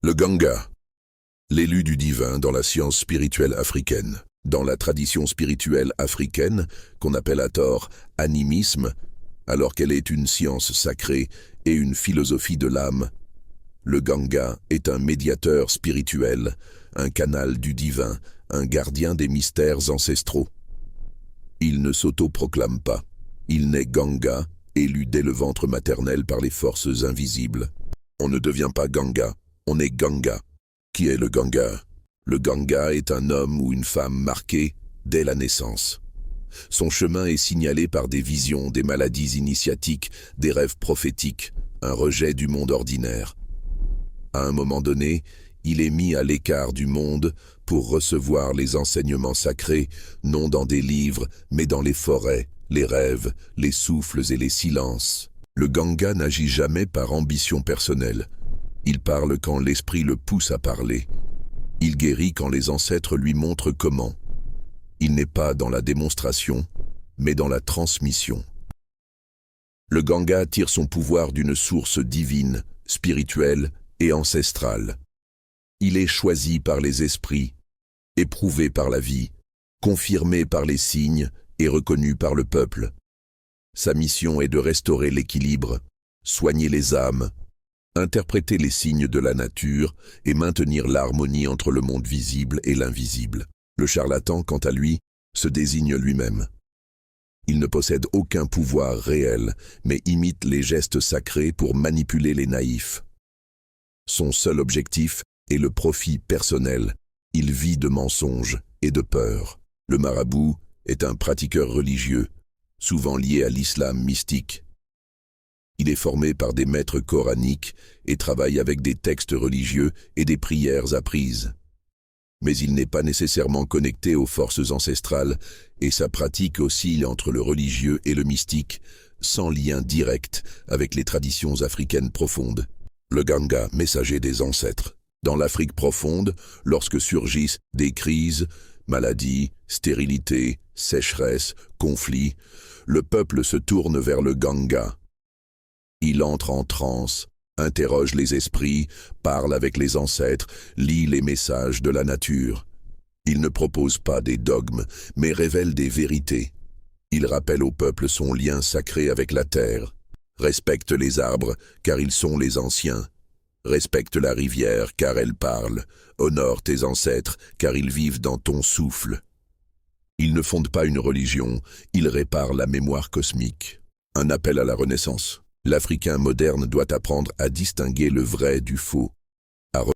Le Ganga, l'élu du divin dans la science spirituelle africaine. Dans la tradition spirituelle africaine, qu'on appelle à tort animisme, alors qu'elle est une science sacrée et une philosophie de l'âme, le Ganga est un médiateur spirituel, un canal du divin, un gardien des mystères ancestraux. Il ne s'autoproclame pas. Il naît Ganga, élu dès le ventre maternel par les forces invisibles. On ne devient pas Ganga, on est Ganga. Qui est le Ganga? Le Ganga est un homme ou une femme marqué dès la naissance. Son chemin est signalé par des visions, des maladies initiatiques, des rêves prophétiques, un rejet du monde ordinaire. À un moment donné, il est mis à l'écart du monde pour recevoir les enseignements sacrés, non dans des livres, mais dans les forêts, les rêves, les souffles et les silences. Le Ganga n'agit jamais par ambition personnelle. Il parle quand l'esprit le pousse à parler. Il guérit quand les ancêtres lui montrent comment. Il n'est pas dans la démonstration, mais dans la transmission. Le Ganga tire son pouvoir d'une source divine, spirituelle et ancestrale. Il est choisi par les esprits, éprouvé par la vie, confirmé par les signes et reconnu par le peuple. Sa mission est de restaurer l'équilibre, soigner les âmes, interpréter les signes de la nature et maintenir l'harmonie entre le monde visible et l'invisible. Le charlatan, quant à lui, se désigne lui-même. Il ne possède aucun pouvoir réel, mais imite les gestes sacrés pour manipuler les naïfs. Son seul objectif est le profit personnel. Il vit de mensonges et de peur. Le marabout est un pratiqueur religieux, souvent lié à l'islam mystique. Il est formé par des maîtres coraniques et travaille avec des textes religieux et des prières apprises. Mais il n'est pas nécessairement connecté aux forces ancestrales et sa pratique oscille entre le religieux et le mystique, sans lien direct avec les traditions africaines profondes. Le Ganga, messager des ancêtres. Dans l'Afrique profonde, lorsque surgissent des crises, maladies, stérilité, sécheresse, conflits, le peuple se tourne vers le Ganga. Il entre en transe, interroge les esprits, parle avec les ancêtres, lit les messages de la nature. Il ne propose pas des dogmes, mais révèle des vérités. Il rappelle au peuple son lien sacré avec la terre. Respecte les arbres, car ils sont les anciens. Respecte la rivière, car elle parle. Honore tes ancêtres, car ils vivent dans ton souffle. Il ne fonde pas une religion, il répare la mémoire cosmique. Un appel à la renaissance. L'Africain moderne doit apprendre à distinguer le vrai du faux.